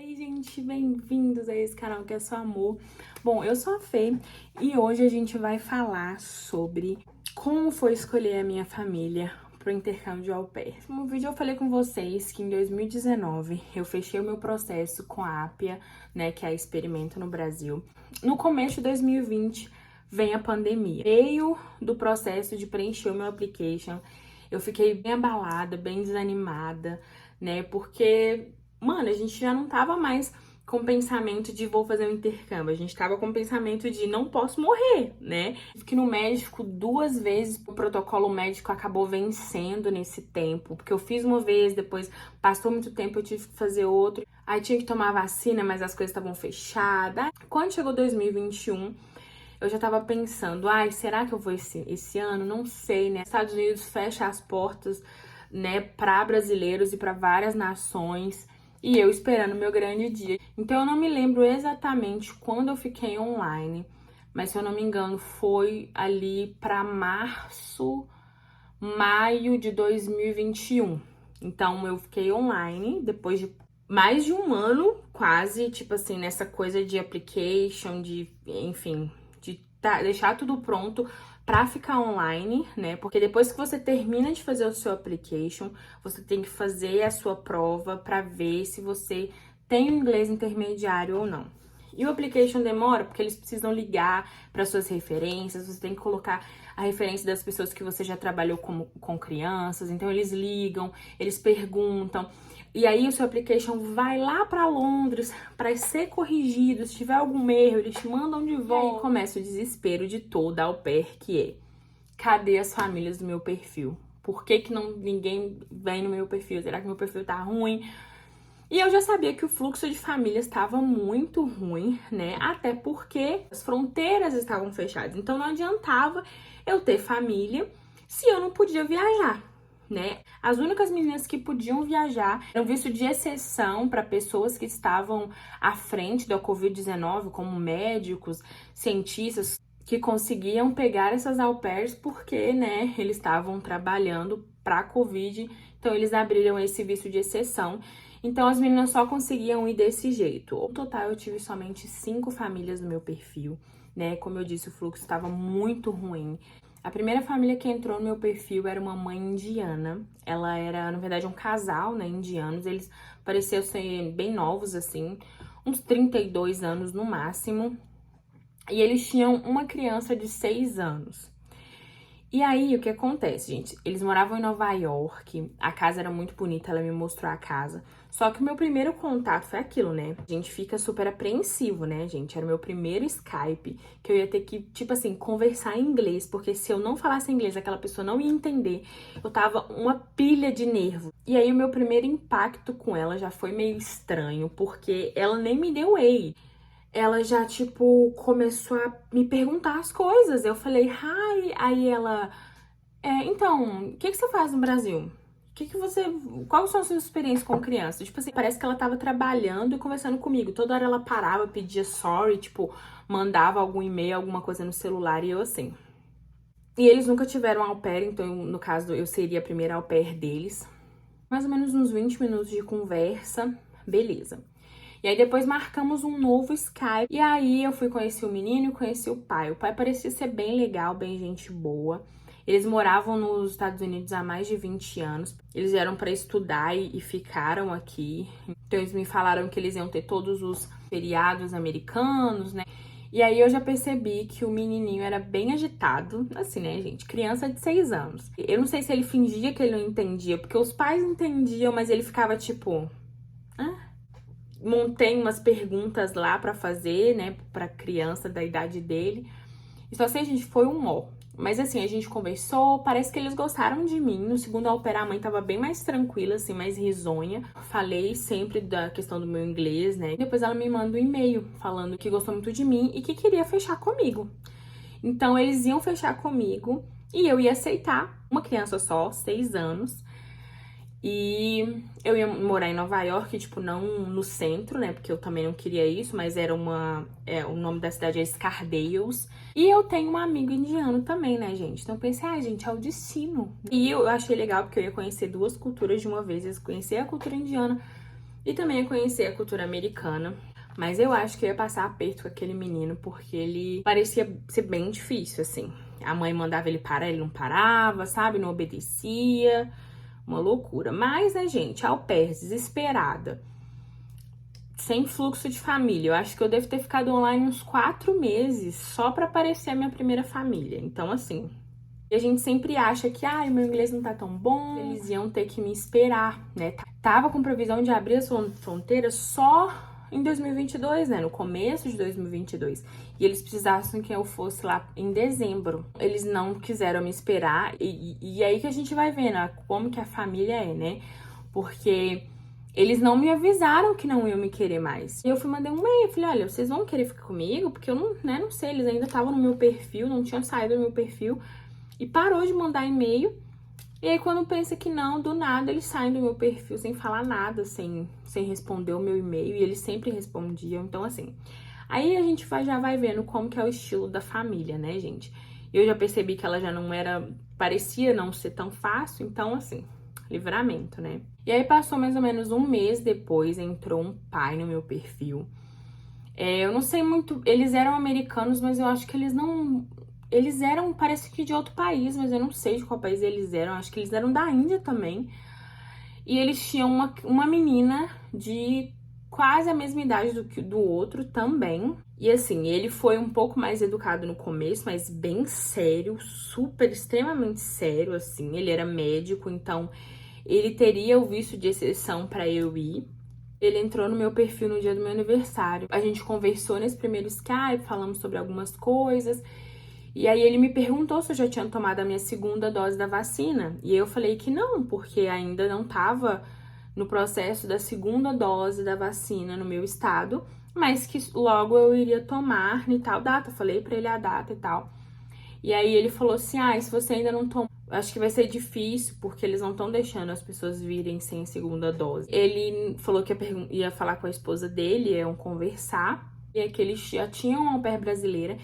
Oi, gente, bem-vindos a esse canal que é só amor. Bom, eu sou a Fê e hoje a gente vai falar sobre como foi escolher a minha família pro intercâmbio de au pair. No vídeo eu falei com vocês que em 2019 eu fechei o meu processo com a Appia, né, que é a Experimento no Brasil. No começo de 2020 vem a pandemia. Meio do processo de preencher o meu application, eu fiquei bem abalada, bem desanimada, né, porque mano, a gente já não tava mais com o pensamento de vou fazer um intercâmbio. A gente tava com o pensamento de não posso morrer, né? Fiquei no médico 2 vezes. O protocolo médico acabou vencendo nesse tempo. Porque eu fiz uma vez, depois passou muito tempo, eu tive que fazer outro. Aí tinha que tomar vacina, mas as coisas estavam fechadas. Quando chegou 2021, eu já tava pensando, ai, será que eu vou esse ano? Não sei, né? Estados Unidos fecha as portas, né, para brasileiros e para várias nações. E eu esperando o meu grande dia. Então eu não me lembro exatamente quando eu fiquei online, mas se eu não me engano foi ali para março, maio de 2021. Então eu fiquei online depois de mais de um ano, quase, tipo assim, nessa coisa de application, de, enfim, de deixar tudo pronto pra ficar online, né? Porque depois que você termina de fazer o seu application, você tem que fazer a sua prova pra ver se você tem o inglês intermediário ou não. E o application demora porque eles precisam ligar para suas referências, você tem que colocar a referência das pessoas que você já trabalhou com crianças, então eles ligam, eles perguntam. E aí o seu application vai lá para Londres para ser corrigido, se tiver algum erro, eles te mandam de volta. E aí começa o desespero de toda au pair, que é: cadê as famílias do meu perfil? Por que que ninguém vem no meu perfil? Será que meu perfil tá ruim? E eu já sabia que o fluxo de famílias estava muito ruim, né? Até porque as fronteiras estavam fechadas. Então não adiantava eu ter família se eu não podia viajar, né? As únicas meninas que podiam viajar eram visto de exceção para pessoas que estavam à frente da Covid-19, como médicos, cientistas, que conseguiam pegar essas au pairs porque, né, eles estavam trabalhando para a Covid, então eles abriram esse visto de exceção. Então as meninas só conseguiam ir desse jeito. No total eu tive somente 5 famílias no meu perfil, né? Como eu disse, o fluxo estava muito ruim. A primeira família que entrou no meu perfil era uma mãe indiana. Ela era, na verdade, um casal, né, indianos. Eles pareciam ser bem novos, assim, uns 32 anos no máximo. E eles tinham uma criança de 6 anos. E aí, o que acontece, gente? Eles moravam em Nova York, a casa era muito bonita, ela me mostrou a casa. Só que o meu primeiro contato foi aquilo, né? A gente fica super apreensivo, né, gente? Era o meu primeiro Skype, que eu ia ter que, tipo assim, conversar em inglês, porque se eu não falasse inglês, aquela pessoa não ia entender. Eu tava uma pilha de nervo. E aí, o meu primeiro impacto com ela já foi meio estranho, porque ela nem me deu ei. Ela já, tipo, começou a me perguntar as coisas. Eu falei, hi. Aí ela, então, o que que você faz no Brasil? Quais são as suas experiências com criança? Tipo assim, parece que ela tava trabalhando e conversando comigo. Toda hora ela parava, pedia sorry, tipo, mandava algum e-mail, alguma coisa no celular e eu assim. E eles nunca tiveram au pair, então, no caso, eu seria a primeira au pair deles. Mais ou menos uns 20 minutos de conversa, beleza. E aí depois marcamos um novo Skype. E aí eu fui conhecer o menino e conheci o pai. O pai parecia ser bem legal, bem gente boa. Eles moravam nos Estados Unidos há mais de 20 anos. Eles vieram para estudar e ficaram aqui. Então eles me falaram que eles iam ter todos os feriados americanos, né? E aí eu já percebi que o menininho era bem agitado, assim, né, gente? Criança de 6 anos. Eu não sei se ele fingia que ele não entendia, porque os pais entendiam, mas ele ficava tipo... Montei umas perguntas lá pra fazer, né, pra criança da idade dele. E só sei, gente, foi um ó. Mas assim, a gente conversou, parece que eles gostaram de mim. No segundo au pair, a mãe tava bem mais tranquila, assim, mais risonha. Falei sempre da questão do meu inglês, né. Depois ela me manda um e-mail falando que gostou muito de mim e que queria fechar comigo. Então eles iam fechar comigo e eu ia aceitar. Uma criança só, 6 anos. E eu ia morar em Nova York, tipo, não no centro, né? Porque eu também não queria isso, mas era o nome da cidade é Scardales. E eu tenho um amigo indiano também, né, gente? Então eu pensei, gente, é o destino. E eu achei legal, porque eu ia conhecer 2 culturas de uma vez. Eu conhecer a cultura indiana e também a conhecer a cultura americana. Mas eu acho que eu ia passar aperto com aquele menino, porque ele parecia ser bem difícil, assim. A mãe mandava ele parar, ele não parava, sabe? Não obedecia. Uma loucura. Mas, né, gente, au pair, desesperada, sem fluxo de família. Eu acho que eu devo ter ficado online uns 4 meses só pra aparecer a minha primeira família. Então, assim, a gente sempre acha que, o meu inglês não tá tão bom, eles iam ter que me esperar, né? Tava com previsão de abrir as fronteiras só em 2022, né? No começo de 2022. E eles precisavam que eu fosse lá em dezembro. Eles não quiseram me esperar. E aí que a gente vai vendo como que a família é, né? Porque eles não me avisaram que não iam me querer mais. E eu mandei um e-mail, falei, olha, vocês vão querer ficar comigo? Porque eu não, né, não sei, eles ainda estavam no meu perfil, não tinham saído do meu perfil. E parou de mandar e-mail. E aí, quando pensa que não, do nada, eles saem do meu perfil sem falar nada, sem responder o meu e-mail. E eles sempre respondiam. Então, assim, aí a gente já vai vendo como que é o estilo da família, né, gente? Eu já percebi que ela já não era, parecia não ser tão fácil. Então, assim, livramento, né? E aí, passou mais ou menos um mês depois, entrou um pai no meu perfil. Eu não sei muito, eles eram americanos, mas eu acho que eles não... Eles eram, parece que de outro país, mas eu não sei de qual país eles eram. Acho que eles eram da Índia também. E eles tinham uma menina de quase a mesma idade do outro também. E assim, ele foi um pouco mais educado no começo, mas bem sério, super, extremamente sério, assim. Ele era médico, então ele teria o visto de exceção pra eu ir. Ele entrou no meu perfil no dia do meu aniversário. A gente conversou nesse primeiro Skype, falamos sobre algumas coisas. E aí ele me perguntou se eu já tinha tomado a minha segunda dose da vacina. E eu falei que não, porque ainda não estava no processo da segunda dose da vacina no meu estado, mas que logo eu iria tomar em tal data. Falei pra ele a data e tal. E aí ele falou assim, se você ainda não tomou, acho que vai ser difícil, porque eles não estão deixando as pessoas virem sem segunda dose. Ele falou que ia falar com a esposa dele, iam conversar, e é que eles já tinham uma au pair brasileira.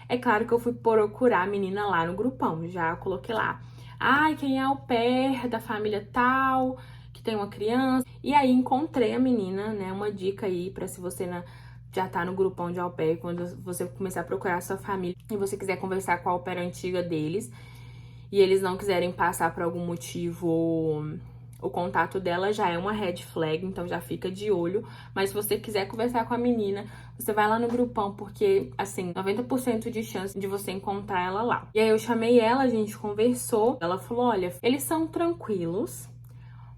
É claro que eu fui procurar a menina lá no grupão, já coloquei lá. Quem é a au pair da família tal, que tem uma criança. E aí encontrei a menina, né, uma dica aí pra se você já tá no grupão de au pair, quando você começar a procurar a sua família e você quiser conversar com a au pair antiga deles, e eles não quiserem passar por algum motivo o contato dela, já é uma red flag, então já fica de olho. Mas se você quiser conversar com a menina, você vai lá no grupão, porque, assim, 90% de chance de você encontrar ela lá. E aí eu chamei ela, a gente conversou. Ela falou, olha, eles são tranquilos,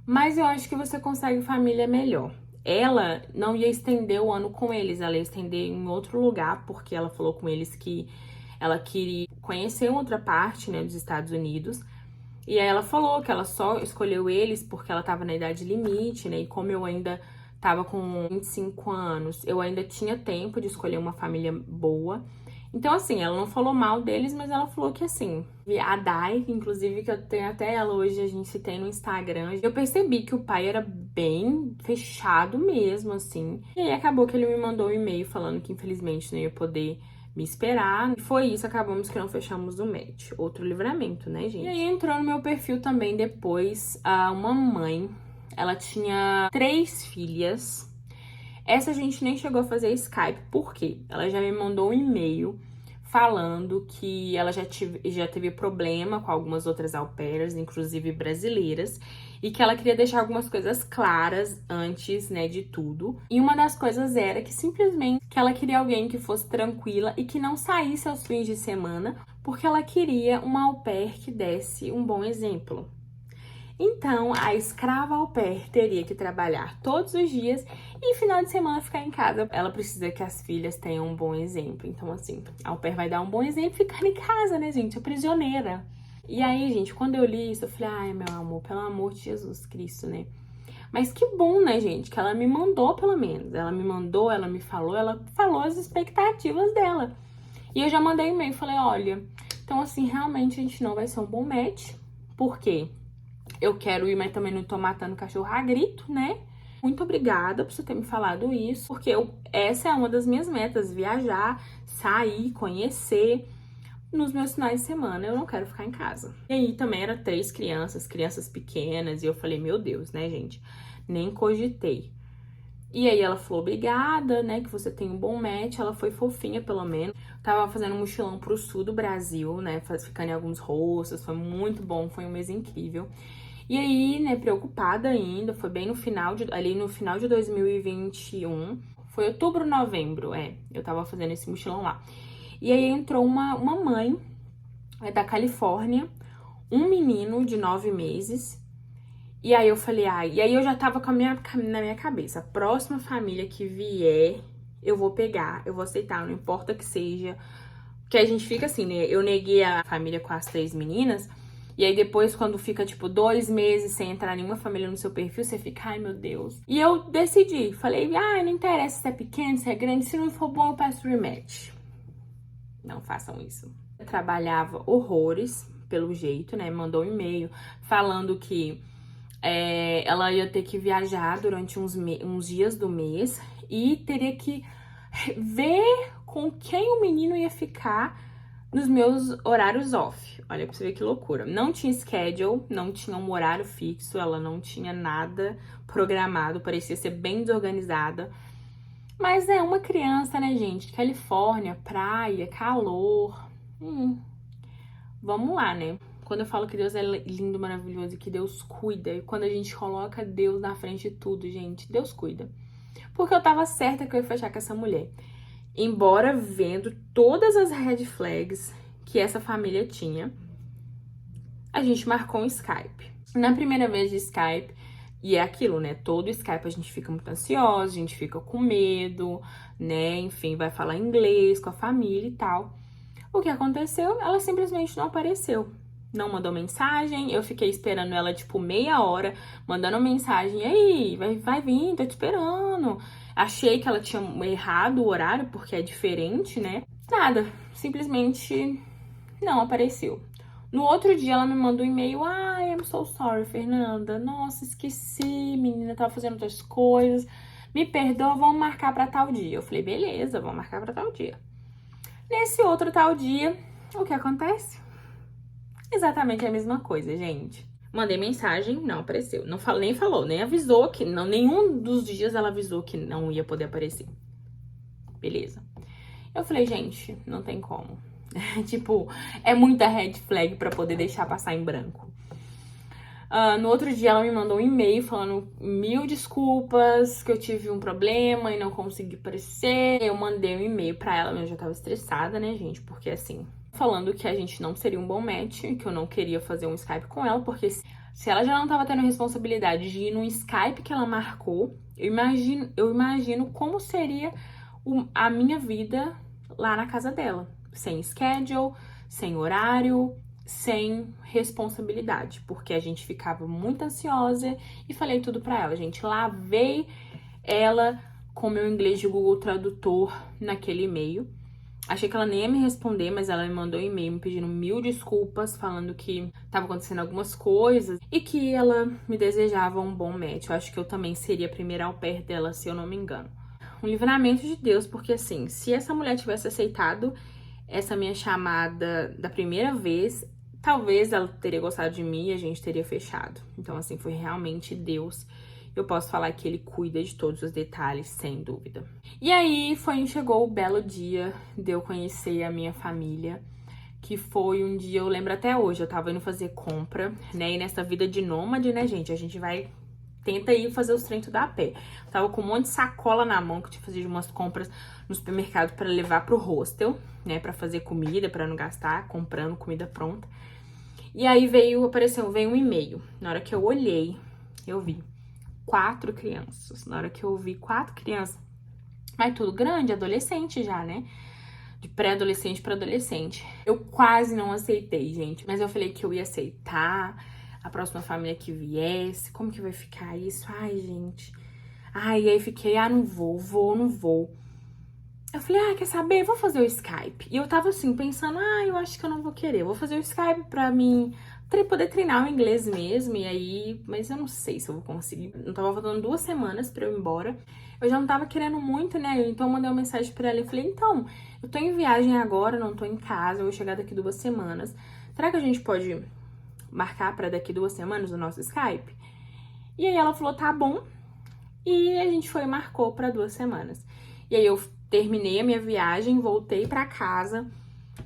mas eu acho que você consegue família melhor. Ela não ia estender o ano com eles, ela ia estender em outro lugar, porque ela falou com eles que ela queria conhecer outra parte, né, dos Estados Unidos. E aí ela falou que ela só escolheu eles porque ela tava na idade limite, né? E como eu ainda tava com 25 anos, eu ainda tinha tempo de escolher uma família boa. Então, assim, ela não falou mal deles, mas ela falou que, assim, a Dai, inclusive, que eu tenho até ela hoje, a gente se tem no Instagram, eu percebi que o pai era bem fechado mesmo, assim. E aí acabou que ele me mandou um e-mail falando que, infelizmente, não ia poder me esperar. E foi isso, acabamos que não fechamos o match. Outro livramento, né, gente? E aí entrou no meu perfil também depois uma mãe. Ela tinha 3 filhas. Essa a gente nem chegou a fazer Skype, por quê? Ela já me mandou um e-mail falando que ela já teve problema com algumas outras au pairs, inclusive brasileiras, e que ela queria deixar algumas coisas claras antes, né, de tudo. E uma das coisas era que simplesmente que ela queria alguém que fosse tranquila e que não saísse aos fins de semana, porque ela queria uma au pair que desse um bom exemplo. Então, a escrava au pair teria que trabalhar todos os dias e final de semana ficar em casa. Ela precisa que as filhas tenham um bom exemplo. Então, assim, a au pair vai dar um bom exemplo ficando em casa, né, gente? A prisioneira. E aí, gente, quando eu li isso, eu falei, meu amor, pelo amor de Jesus Cristo, né? Mas que bom, né, gente? Que ela me mandou, pelo menos. Ela me mandou, ela falou as expectativas dela. E eu já mandei e-mail, falei, olha, então, assim, realmente a gente não vai ser um bom match. Por quê? Eu quero ir, mas também não tô matando cachorro a grito, né? Muito obrigada por você ter me falado isso, porque essa é uma das minhas metas, viajar, sair, conhecer nos meus finais de semana. Eu não quero ficar em casa. E aí também era 3 crianças pequenas, e eu falei, meu Deus, né, gente? Nem cogitei. E aí ela falou, obrigada, né, que você tem um bom match. Ela foi fofinha, pelo menos. Tava fazendo um mochilão pro sul do Brasil, né, ficando em alguns hostels, foi muito bom, foi um mês incrível. E aí, né, preocupada ainda, foi bem no final ali no final de 2021, foi outubro, novembro, eu tava fazendo esse mochilão lá. E aí entrou uma mãe da Califórnia, um menino de 9 meses. E aí eu falei, e aí eu já tava na minha cabeça, a próxima família que vier, eu vou pegar, eu vou aceitar, não importa que seja. Porque a gente fica assim, né? Eu neguei a família com as 3 meninas, e aí depois, quando fica, tipo, 2 meses sem entrar nenhuma família no seu perfil, você fica, ai meu Deus. E eu decidi, falei, não interessa se é pequeno, se é grande, se não for bom, eu peço rematch. Não façam isso. Eu trabalhava horrores, pelo jeito, né? Mandou um e-mail falando que ela ia ter que viajar durante uns dias do mês e teria que ver com quem o menino ia ficar nos meus horários off. Olha pra você ver que loucura. Não tinha schedule, não tinha um horário fixo, ela não tinha nada programado, parecia ser bem desorganizada. Mas é uma criança, né, gente? Califórnia, praia, calor. Vamos lá, né? Quando eu falo que Deus é lindo, maravilhoso e que Deus cuida, e quando a gente coloca Deus na frente de tudo, gente, Deus cuida. Porque eu tava certa que eu ia fechar com essa mulher. Embora vendo todas as red flags que essa família tinha, a gente marcou um Skype. Na primeira vez de Skype, e é aquilo, né? Todo Skype a gente fica muito ansiosa, a gente fica com medo, né? Enfim, vai falar inglês com a família e tal. O que aconteceu? Ela simplesmente não apareceu. Não mandou mensagem, eu fiquei esperando ela, tipo, meia hora, mandando mensagem. E aí, vai vir, tô te esperando. Achei que ela tinha errado o horário, porque é diferente, né? Nada, simplesmente não apareceu. No outro dia, ela me mandou um e-mail. I'm so sorry, Fernanda. Nossa, esqueci, menina, tava fazendo outras coisas. Me perdoa, vamos marcar pra tal dia. Eu falei, beleza, vamos marcar pra tal dia. Nesse outro tal dia, o que acontece? Exatamente a mesma coisa, gente. Mandei mensagem, não apareceu. Não nem falou, nem avisou que não. Nenhum dos dias ela avisou que não ia poder aparecer. Beleza. Eu falei, gente, não tem como. Tipo, é muita red flag pra poder deixar passar em branco. No outro dia ela me mandou um e-mail falando 1000 desculpas, que eu tive um problema e não consegui aparecer. Eu mandei um e-mail pra ela, mas eu já tava estressada, né, gente? Porque assim, falando que a gente não seria um bom match, que eu não queria fazer um Skype com ela, porque se ela já não tava tendo responsabilidade de ir no Skype que ela marcou, eu imagino como seria a minha vida lá na casa dela. Sem schedule, sem horário, sem responsabilidade, porque a gente ficava muito ansiosa e falei tudo pra ela, gente. Lavei ela com meu inglês de Google Tradutor naquele e-mail. Achei que ela nem ia me responder, mas ela me mandou um e-mail me pedindo 1000 desculpas, falando que tava acontecendo algumas coisas e que ela me desejava um bom match. Eu acho que eu também seria a primeira au pair dela, se eu não me engano. Um livramento de Deus, porque assim, se essa mulher tivesse aceitado essa minha chamada da primeira vez, talvez ela teria gostado de mim e a gente teria fechado. Então, assim, foi realmente Deus. Eu posso falar que ele cuida de todos os detalhes, sem dúvida. E aí, chegou o belo dia de eu conhecer a minha família, que foi um dia, eu lembro até hoje, eu tava indo fazer compra, né? E nessa vida de nômade, né, gente, a gente tenta ir fazer os trem tudo a pé. Eu tava com um monte de sacola na mão, que eu tinha que fazer umas compras no supermercado pra levar pro hostel, né? Pra fazer comida, pra não gastar comprando comida pronta. E aí veio um e-mail. Na hora que eu olhei, eu vi 4 crianças. Na hora que eu vi 4 crianças, mas tudo grande, adolescente já, né? De pré-adolescente pra adolescente. Eu quase não aceitei, gente. Mas eu falei que eu ia aceitar a próxima família que viesse. Como que vai ficar isso? Ai, gente. Ai, e aí fiquei, não vou. Eu falei, quer saber? Vou fazer o Skype. E eu tava assim, pensando, eu acho que eu não vou querer. Eu vou fazer o Skype pra mim poder treinar o inglês mesmo. E aí, mas eu não sei se eu vou conseguir. Não tava faltando 2 semanas pra eu ir embora. Eu já não tava querendo muito, né? Então eu mandei uma mensagem pra ela e falei, então, eu tô em viagem agora, não tô em casa, eu vou chegar daqui 2 semanas. Será que a gente pode marcar pra daqui 2 semanas o nosso Skype? E aí ela falou, tá bom. E a gente foi e marcou pra 2 semanas. E aí eu terminei a minha viagem, voltei pra casa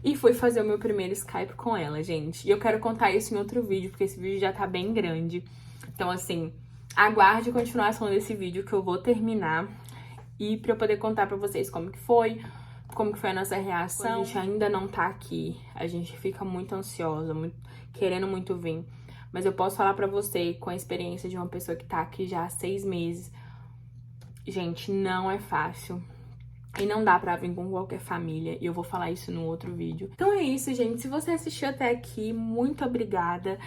e fui fazer o meu primeiro Skype com ela, gente. E eu quero contar isso em outro vídeo, porque esse vídeo já tá bem grande. Então, assim, aguarde a continuação desse vídeo que eu vou terminar. E pra eu poder contar pra vocês como que foi a nossa reação. A gente ainda não tá aqui, a gente fica muito ansiosa, querendo muito vir. Mas eu posso falar pra você, com a experiência de uma pessoa que tá aqui já há 6 meses, gente, não é fácil. E não dá pra vir com qualquer família, e eu vou falar isso no outro vídeo. Então é isso, gente. Se você assistiu até aqui, muito obrigada.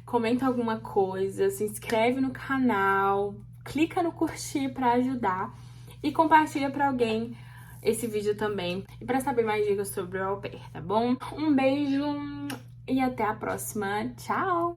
Comenta alguma coisa, se inscreve no canal, clica no curtir pra ajudar e compartilha pra alguém esse vídeo também. E pra saber mais dicas sobre o au pair, tá bom? Um beijo e até a próxima. Tchau!